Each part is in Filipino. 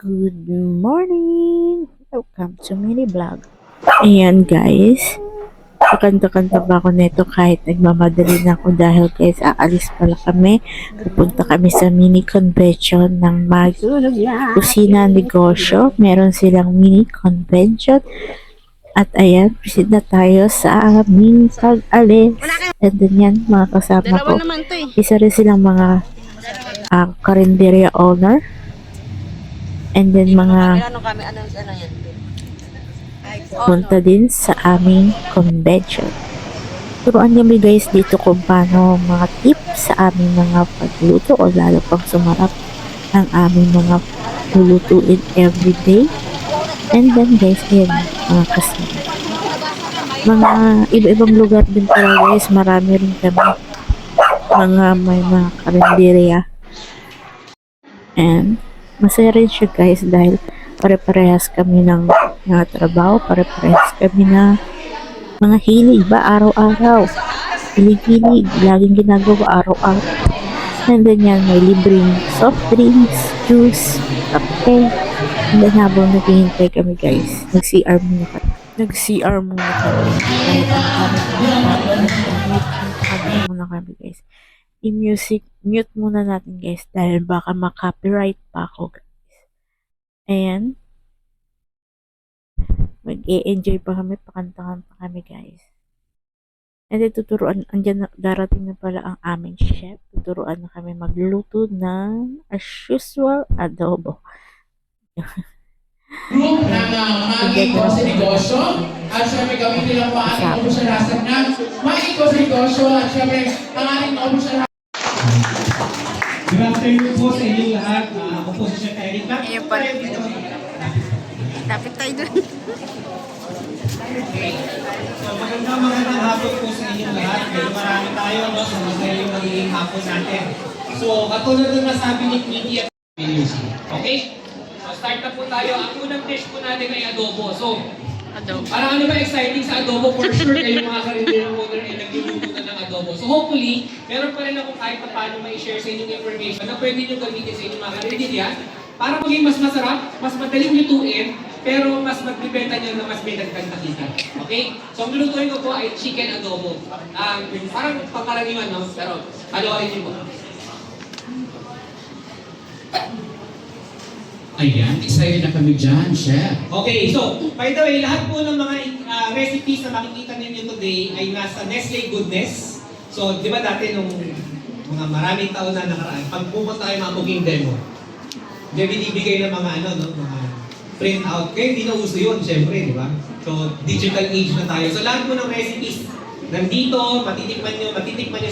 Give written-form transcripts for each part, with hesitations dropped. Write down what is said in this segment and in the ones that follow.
Good morning! Welcome to mini vlog. Ayan guys, kakanta-kanta pa ako nito kahit nagmamadali na ako dahil guys, aalis pala kami. Pupunta kami sa mini convention ng Mag Kusina Negosyo. Meron silang mini convention. At ayan, proceed na tayo sa aming pag-alis. And then yan, mga kasama ko. Isa rin silang mga karinderya owner. And then mga punta din sa aming convention. Turuan kami guys dito kung paano mga tips sa aming mga pagluto o lalo pang sumarap ang aming mga lulutuin everyday. And then guys, ayan mga kasama. Mga iba-ibang lugar din pala guys, marami rin kami may mga karinderya. And masaya rin siya guys dahil pare-parehas kami ng mga trabaho, pare-parehas kami na mga hilig ba araw-araw. Hilig-hilig, laging ginagawa araw-araw. And then yan, may libreng soft drinks, juice, kape. And then habang naghihintay kami guys, nag-CR muna kami. Nag-CR muna kami guys. I-music, mute muna natin guys dahil baka ma-copyright pa ako guys. Ayan. Mag-e-enjoy pa kami, pakantahan pa kami guys. And then tuturuan, andyan darating na pala ang aming chef. Tuturuan na kami magluto ng as usual adobo. Group ng Maging sa Negosyo at syempre gamitin lang paano ko siya lasan ng Maging sa Negosyo at syempre ang ating ko siya. Good afternoon po sa inyong lahat. Ako po si Chef Eric. Ayun pa rin. Dapat tayo dun. So magandang hapon po sa inyong lahat. Medyo marami tayo so masaya yung magiging hapon natin. So katulad ng nasabi ni Kitty at Lucy. Okay? So start na po tayo. Ang unang dish po natin ay adobo. So Adobo. parang ano ba exciting sa adobo? For sure kayong mga karinderang owner ay nagluluto na ng adobo. So hopefully, meron pa rin ako kahit paano may share sa inyong information na pwede nyo gamitin sa inyong mga karinderya para maging mas masarap, mas madaling lutuin, pero mas magbibenta nyo na mas may dagdag na kita. Okay? So ang lulutuin ko po ay chicken adobo. Parang pangkaraniwan, no? Pero halo-halin nyo po. Ayan, excited na kami dyan, Chef. Okay, so by the way, lahat po ng mga recipes na makikita ninyo today ay nasa Nestle Goodness. So, di ba dati nung mga maraming taon na nakaraan, pag pumunta tayo mga booking demo, di binibigay ng mga mga print out. Kaya hindi na uso yun, syempre, di ba? So, digital age na tayo. So, lahat po ng recipes nandito, matitikman nyo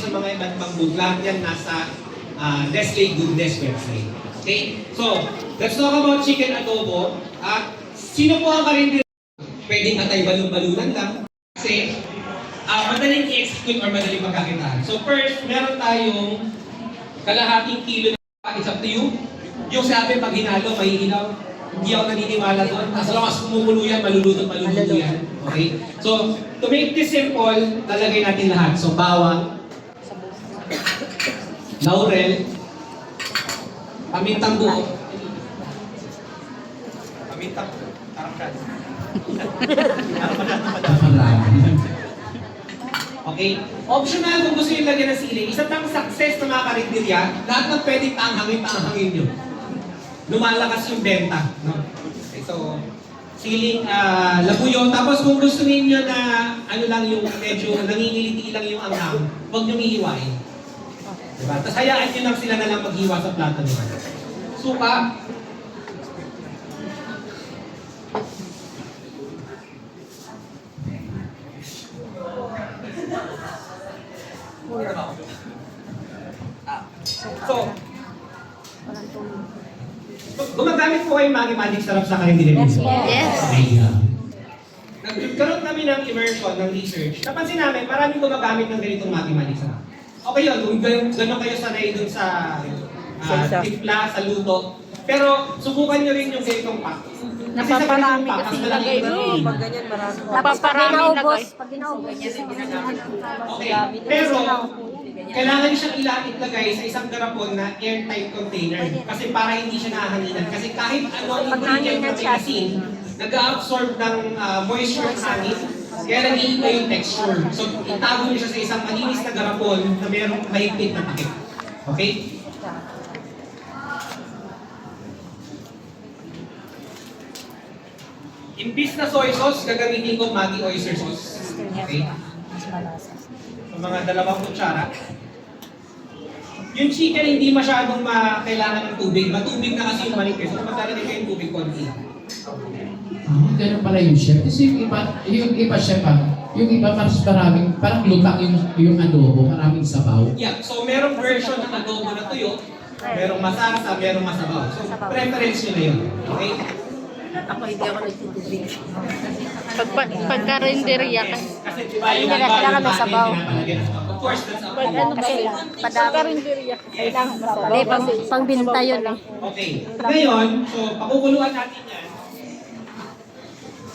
sa mga iba't ibang booth. Lahat yan nasa Nestle Goodness website. Okay? So, let's talk about chicken adobo. Sino po ang karinderya? Pwedeng atay balon-balunan lang. Kasi, madaling i-execute or madaling magkakitaan. So first, meron tayong kalahating kilo na it's up to you. Yung sabi, pag hinalo, mahihinaw. Hindi ako naniniwala doon. As long as kumukulo yan, maluluto yan. Okay? So, to make this simple, lalagay natin lahat. So, bawang, laurel, pamintang buo. Pamintang tarangkad. Okay? Optional kung gusto nyo lagyan ng sili. Isa pang success ng mga karinderya, lahat ng pwedeng paanghangin nyo. Lumalakas yung benta. No? Okay, so, siling labuyo. Tapos kung gusto niyo na ano lang yung medyo nangingiliti lang yung anghang, huwag nyo ihiwain. Diba? Tapos hayaan nyo lang sila na lang maghiwa sa plato nila. Suka. So, gumagamit po kayo Magic Sarap sa karinderya. Yes. Nagkaroon kami ng immersion, ng research. Napansin namin, maraming gumagamit ng ganitong Magic Sarap. Okay yun, kung gano'n kayo sanay dun sa timpla, sa luto. Pero subukan nyo rin yung ganitong pack. Kasi sa ganitong pack, mas malaki yung Pag ganyan, marami. Napaparami na guys. Pag ginaubos. Okay, pero kailangan siyang ilagay sa isang garapon na airtight container. Kasi para hindi siya nahanginan. Kasi kahit ano ang ingredient na tinasin, nag-absorb ng moisture ng hangin, kaya nag-iiba yung texture. So, itago niyo siya sa isang malinis na garapon na mayroong mahigpit na takip. Okay? Imbis na soy sauce, gagamitin ko Maggi oyster sauce. Okay? So, mga 2 kutsara. Yung chicken hindi masyadong kailangan ng tubig. Matubig na kasi yung manipis. So, maglalagay kayo yung tubig konti. Ganun pala yung chef. Kasi yung iba chef yung iba mas maraming, parang lutang yung adobo, maraming sabaw. Yeah, so merong version ng adobo na tuyo, merong masarsa, merong masabaw. So, preference nyo na yun. Okay? Ako hindi ako nagtutubig. Pagka-renderia ka. Kasi diba yung iba, Kailangan may yung sabaw. panin, pinapalagyan ng sabaw. Of course, that's up to you. Kasi padami. Kailangan masabaw. Hindi, pang-binta yun eh. Okay. Ngayon, so pakukuluan natin yan.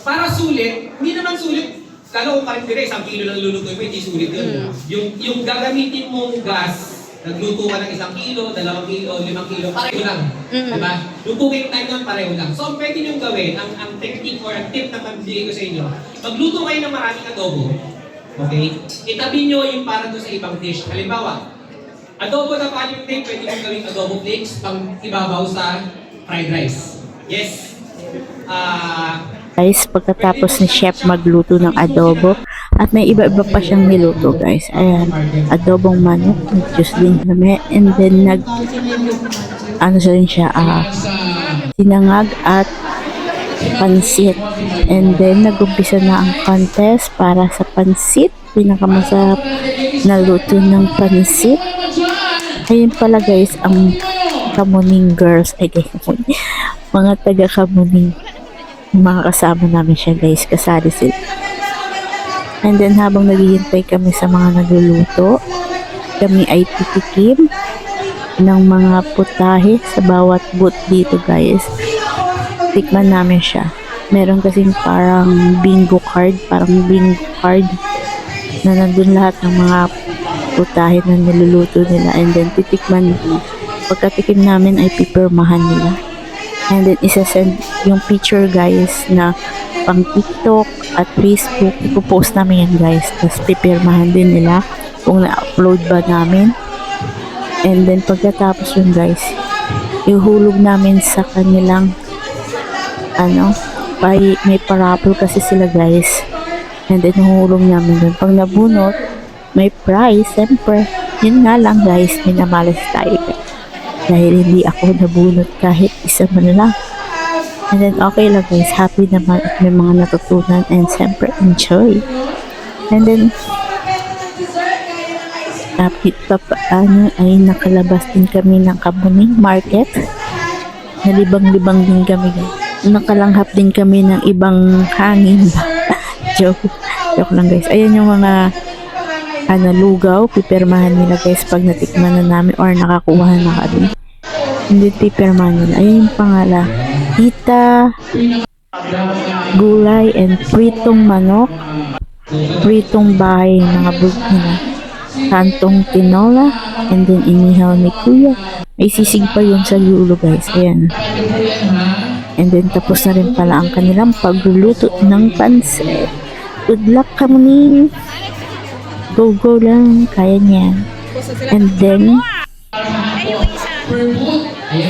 Para sulit, hindi naman sulit. Lalo kung karindere, 1 kilo lang lulutuin mo, hindi sulit yun. Yung gagamitin mong gas, nagluto ka ng 1 kilo, 2 kilo, 5 kilo, pareho lang. Diba? Lutuin time naman pareho lang. So, pwede nyo gawin, ang technique or ang tip na pambigay ko sa inyo, magluto kayo ng maraming adobo, okay? Itabi nyo yung para doon sa ibang dish. Halimbawa, adobo na paling tape, pwede nyo gawin adobo flakes pang ibabaw sa fried rice. Yes. Guys, pagkatapos ni chef magluto ng adobo, at may iba-iba pa siyang niluto guys. Ayan, adobong manok, juice din kami, and then sinangag at pansit. And then nagumpisa na ang contest para sa pansit, pinakamasarap na luto ng pansit. Ayun pala guys, ang Kamuning girls, mga taga Kamuning, mga kasama namin siya guys, kasali sila. And then habang naghihintay kami sa mga nagluluto, kami ay titikim ng mga putahe sa bawat booth dito guys. Tikman namin siya. Meron kasing parang bingo card na nandun lahat ng mga putahe na niluluto nila, and then titikman. Pagkatikim namin ay pipirmahan nila. And then isa-send yung picture guys na pang TikTok at Facebook. Ipo-post namin yan guys. Tapos pipirmahan din nila kung na-upload ba namin. And then pagkatapos yun guys, ihulog namin sa kanilang may parapol kasi sila guys. And then ihulog namin dun. Pag nabunot, may prize. Siyempre, yun nga lang guys, minamalas tayo dahil hindi ako nabunot kahit isa man lang. And then okay lang guys, happy naman at may mga natutunan, and siyempre enjoy. And then ay nakalabas din kami ng Kamuning Market. Nalibang-libang din kami guys. Nakalanghap din kami ng ibang hangin. joke lang guys. Ayan yung mga lugaw, pipirmahan nila guys pag natikman na namin or nakakuha na kami. Hindi pipirmahan nila. Ayan yung pangalan. Tita, gulay, and pritong manok, pritong bahay, mga bug nila. Kantong tinola, and then inihaw ni kuya. May sisig pa yun sa lulo guys. Ayan. And then tapos na rin pala ang kanilang pagluluto ng pansit. Good luck Kamuning! Go lang, kaya niya. And then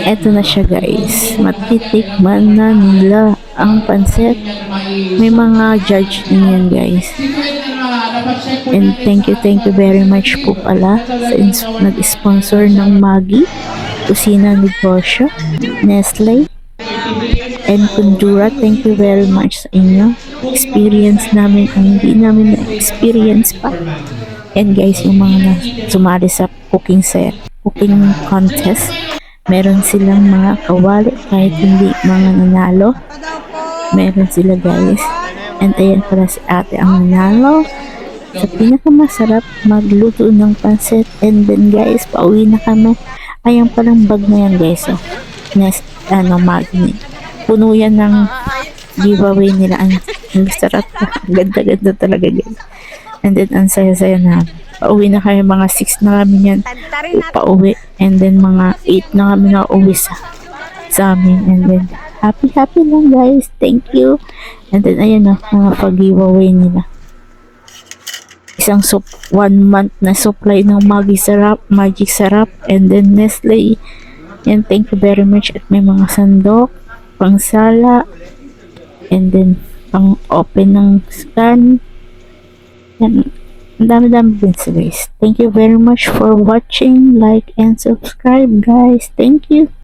eto na siya guys, matitikman na nila ang pansit. May mga judge din yan guys. And thank you very much po pala sa nag-sponsor ng Maggi, Kusina Negosyo, Nestle, and Kundura. Thank you very much sa inyo. Experience namin ang hindi namin na-experience pa. And guys, yung mga sumali sa cooking contest, meron silang mga kawali kahit hindi mga nanalo. Meron sila guys. And ayan pala si ate ang nanalo sa pinakamasarap magluto ng pansit. And then guys, pauwi na kami. Ayan palang bag na yan guys. Magni. Puno yan ng giveaway nila. Ang sarap. Ganda-ganda talaga guys. And then ang saya-saya na. pauwi na kami, mga 6 na kami yan pauwi, and then mga 8 na kami na uwi sa amin, and then happy lang guys, thank you. And then ayan na, mga pag-giveaway nila, isang 1 month na supply ng Magic Sarap, and then Nestle. Yan, thank you very much. At may mga sandok, pang sala, and then pang open ng scan. Yan, ang dami-dami din sa guys. Thank you very much for watching. Like and subscribe guys. Thank you.